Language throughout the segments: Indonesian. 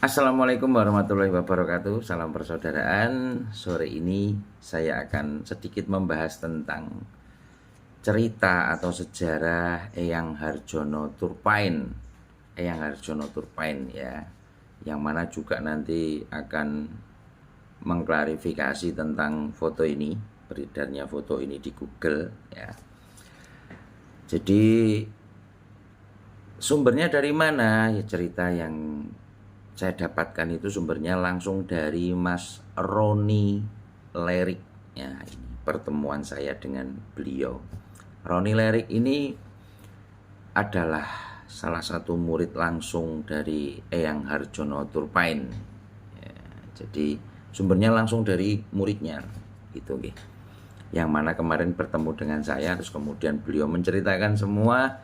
Assalamualaikum warahmatullahi wabarakatuh. Salam persaudaraan. Sore ini saya akan sedikit membahas tentang cerita atau sejarah Eyang Harjono Turpain. Eyang Harjono Turpain ya. Yang mana juga nanti akan mengklarifikasi tentang foto ini, beredarnya foto ini di Google ya. Jadi sumbernya dari mana? Ya cerita yang saya dapatkan itu sumbernya langsung dari Mas Roni Lerik. Ya, ini pertemuan saya dengan beliau. Roni Lerik ini adalah salah satu murid langsung dari Eyang Harjono Turpain. Ya, jadi sumbernya langsung dari muridnya, gitu, yang mana kemarin bertemu dengan saya, terus kemudian beliau menceritakan semua.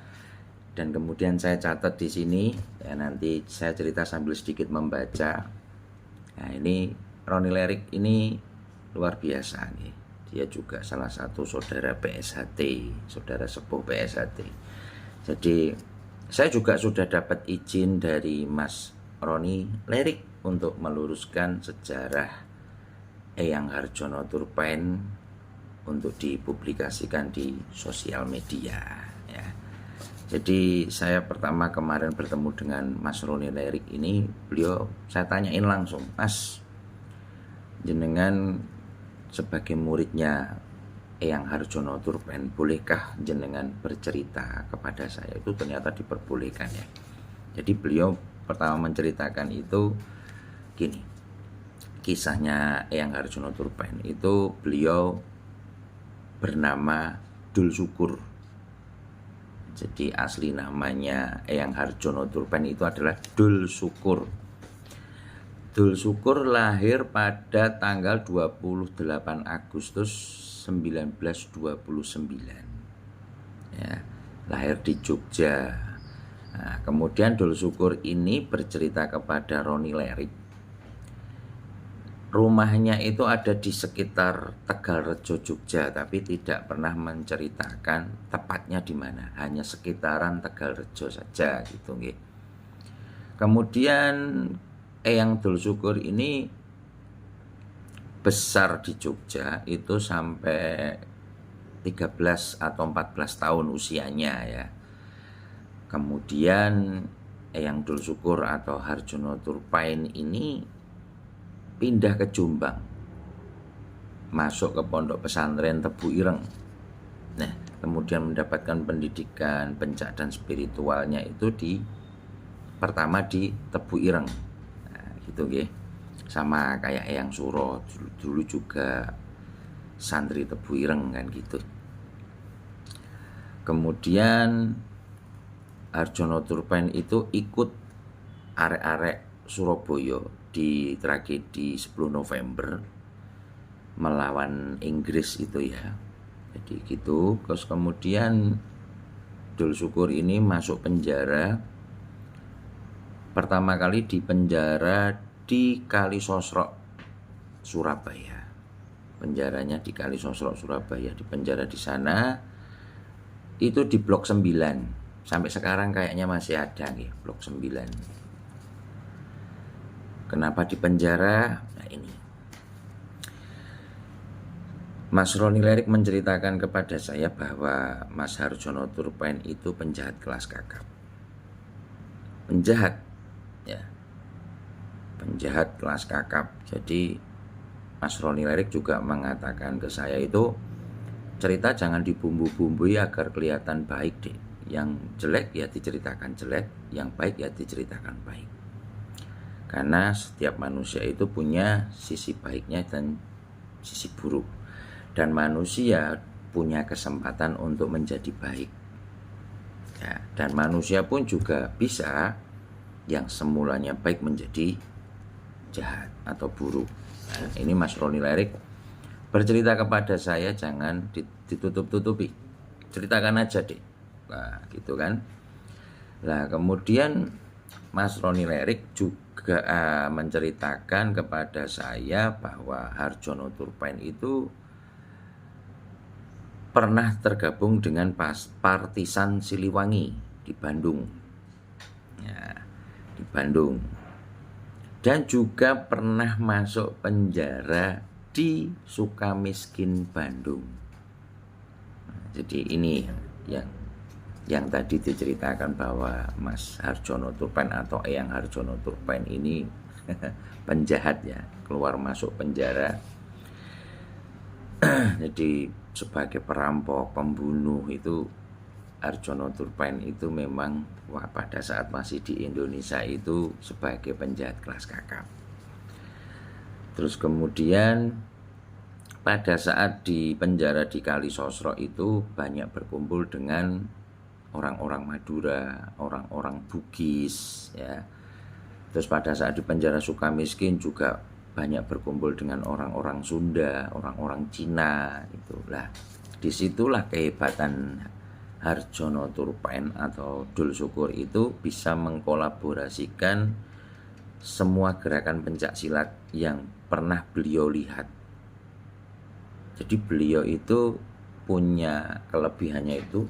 Dan kemudian saya catat di sini ya, nanti saya cerita sambil sedikit membaca. Nah, ini Roni Lerik ini luar biasa nih. Dia juga salah satu saudara PSHT, saudara sepuh PSHT. Jadi saya juga sudah dapat izin dari Mas Roni Lerik untuk meluruskan sejarah Eyang Harjono Turpain untuk dipublikasikan di sosial media ya. Jadi saya pertama kemarin bertemu dengan Mas Roni Lerik ini, saya tanyain langsung, Mas, jenengan sebagai muridnya Eyang Harjono Turpain, bolehkah jenengan bercerita kepada saya? Itu ternyata diperbolehkan ya. Jadi beliau pertama menceritakan itu gini, kisahnya Eyang Harjono Turpain itu beliau bernama Dul Syukur. Jadi asli namanya Eyang Harjono Turpain itu adalah Dul Syukur. Dul Syukur lahir pada tanggal 28 Agustus 1929. Ya, lahir di Jogja. Nah, kemudian Dul Syukur ini bercerita kepada Roni Lerik. Rumahnya itu ada di sekitar Tegalrejo, Jogja, tapi tidak pernah menceritakan tepatnya di mana, hanya sekitaran Tegalrejo saja gitu nggih. Kemudian Eyang Dul Syukur ini besar di Jogja itu sampai 13 atau 14 tahun usianya ya. Kemudian Eyang Dul Syukur atau Harjono Turpain ini pindah ke Jombang, masuk ke pondok pesantren Tebu Ireng. Nah, kemudian mendapatkan pendidikan pencak dan spiritualnya itu pertama di Tebu Ireng. Nah, gitu nggih. Sama kayak Eyang Suro dulu juga santri Tebu Ireng kan gitu. Kemudian Harjono Turpain itu ikut arek-arek Surabaya di tragedi 10 November melawan Inggris itu ya. Jadi gitu. Terus kemudian Dul Syukur ini masuk penjara. Pertama kali di penjara di Kalisosro, Surabaya. Penjaranya di Kalisosro, Surabaya. Di penjara di sana itu di Blok 9. Sampai sekarang kayaknya masih ada nih Blok 9. Kenapa di penjara? Nah ini. Mas Roni Lerik menceritakan kepada saya bahwa Mas Harjono Turpain itu penjahat kelas kakap. Penjahat ya. Penjahat kelas kakap. Jadi Mas Roni Lerik juga mengatakan ke saya itu, cerita jangan dibumbu-bumbui agar kelihatan baik deh. Yang jelek ya diceritakan jelek, yang baik ya diceritakan baik. Karena setiap manusia itu punya sisi baiknya dan sisi buruk. Dan manusia punya kesempatan untuk menjadi baik. Ya, dan manusia pun juga bisa yang semulanya baik menjadi jahat atau buruk. Nah, ini Mas Roni Lerik bercerita kepada saya, jangan ditutup-tutupi. Ceritakan aja deh. Nah, gitu kan. Nah, kemudian Mas Roni Lerik juga menceritakan kepada saya bahwa Harjono Turpain itu pernah tergabung dengan Partisan Siliwangi di Bandung. Ya, di Bandung. dan juga pernah masuk penjara di Sukamiskin, Bandung. Nah, jadi ini yang tadi diceritakan bahwa Mas Harjono Turpen atau Eyang Harjono Turpen ini penjahat ya, keluar masuk penjara. Jadi sebagai perampok, pembunuh itu Harjono Turpen itu memang pada saat masih di Indonesia itu sebagai penjahat kelas kakap. Terus kemudian pada saat di penjara di Kalisosro itu banyak berkumpul dengan orang-orang Madura, orang-orang Bugis ya. Terus pada saat di penjara Sukamiskin juga banyak berkumpul dengan orang-orang Sunda, orang-orang Cina itulah. Disitulah kehebatan Harjono Turpen atau Dul Syukur itu bisa mengkolaborasikan semua gerakan pencak silat yang pernah beliau lihat. Jadi beliau itu punya kelebihannya itu.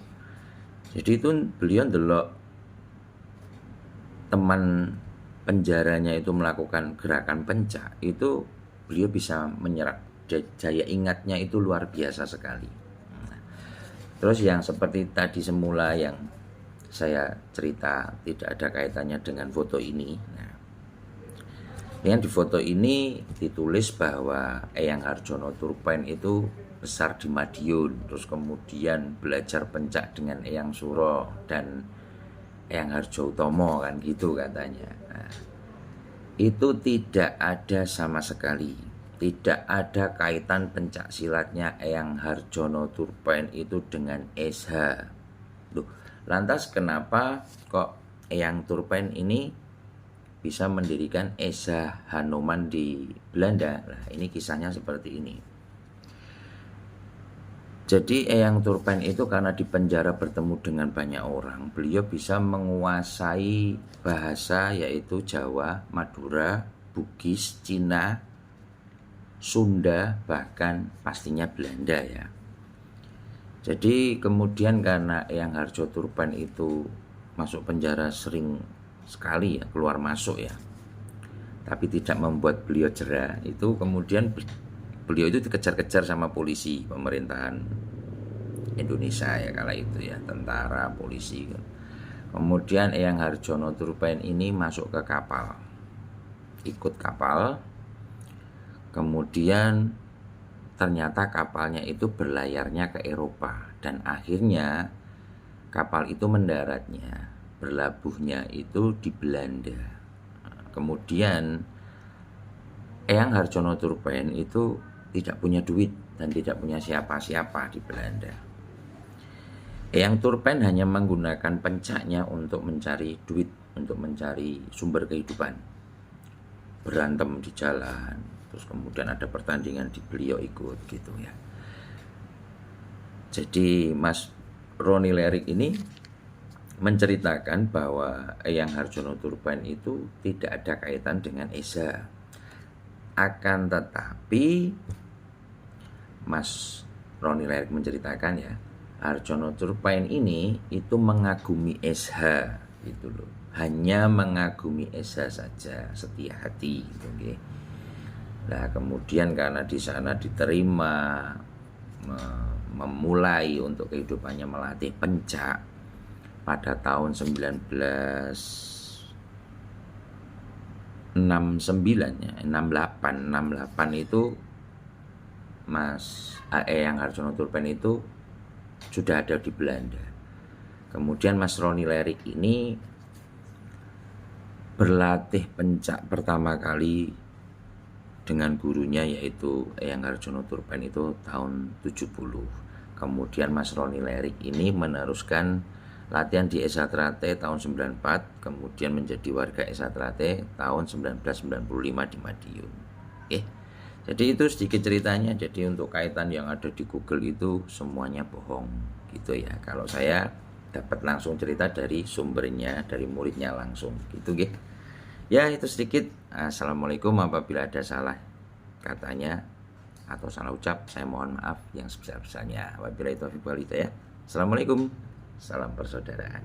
Jadi itu beliau ndelok teman penjaranya itu melakukan gerakan pencak, itu beliau bisa menyerap, daya ingatnya itu luar biasa sekali. Terus yang seperti tadi semula yang saya cerita tidak ada kaitannya dengan foto ini. Nah, yang di foto ini ditulis bahwa Eyang Harjono Turpen itu besar di Madiun, terus kemudian belajar pencak dengan Eyang Suro dan Eyang Harjo Utomo kan gitu katanya. Nah, itu tidak ada sama sekali. Tidak ada kaitan pencak silatnya Eyang Harjono Turpen itu dengan SH. Loh, lantas kenapa kok Eyang Turpen ini bisa mendirikan SH Hanoman di Belanda? Nah, ini kisahnya seperti ini. Jadi Eyang Turpen itu karena di penjara bertemu dengan banyak orang, beliau bisa menguasai bahasa yaitu Jawa, Madura, Bugis, Cina, Sunda, bahkan pastinya Belanda ya. Jadi kemudian karena Eyang Harjo Turpen itu masuk penjara sering sekali ya, keluar masuk ya, tapi tidak membuat beliau jera, itu kemudian beliau itu dikejar-kejar sama polisi pemerintahan Indonesia ya kala itu ya, tentara, polisi. Kemudian Eyang Harjono Turpen ini masuk ke kapal, ikut kapal. Kemudian ternyata kapalnya itu berlayarnya ke Eropa dan akhirnya kapal itu mendaratnya, berlabuhnya itu di Belanda. Kemudian Eyang Harjono Turpen itu tidak punya duit dan tidak punya siapa-siapa di Belanda. Eyang Turpen hanya menggunakan pencaknya untuk mencari duit, untuk mencari sumber kehidupan. Berantem di jalan, terus kemudian ada pertandingan di beliau ikut gitu ya. Jadi Mas Roni Lerik ini menceritakan bahwa Eyang Harjono Turpen itu tidak ada kaitan dengan Eza. Akan tetapi Mas Roni Lerik menceritakan ya, Harjono Turpen ini itu mengagumi SH gitu loh. Hanya mengagumi SH saja, setia hati gitu, okay. Nah, kemudian karena di sana diterima, memulai untuk kehidupannya melatih pencak pada tahun 1969 ya, 68 itu Mas Eyang Harjono Turpen itu sudah ada di Belanda. Kemudian Mas Roni Lerik ini berlatih pencak pertama kali dengan gurunya yaitu Eyang Harjono Turpen itu tahun 70. Kemudian Mas Roni Lerik ini meneruskan latihan di Esa Trate tahun 94, kemudian menjadi warga Esa Trate tahun 1995 di Madiun. Oke. Jadi itu sedikit ceritanya. Jadi untuk kaitan yang ada di Google itu semuanya bohong gitu ya. Kalau saya dapat langsung cerita dari sumbernya, dari muridnya langsung gitu gitu. Ya itu sedikit. Assalamualaikum, apabila ada salah katanya atau salah ucap saya mohon maaf yang sebesar-besarnya. Wabillahi taufiq wal hidayah. Assalamualaikum, salam persaudaraan.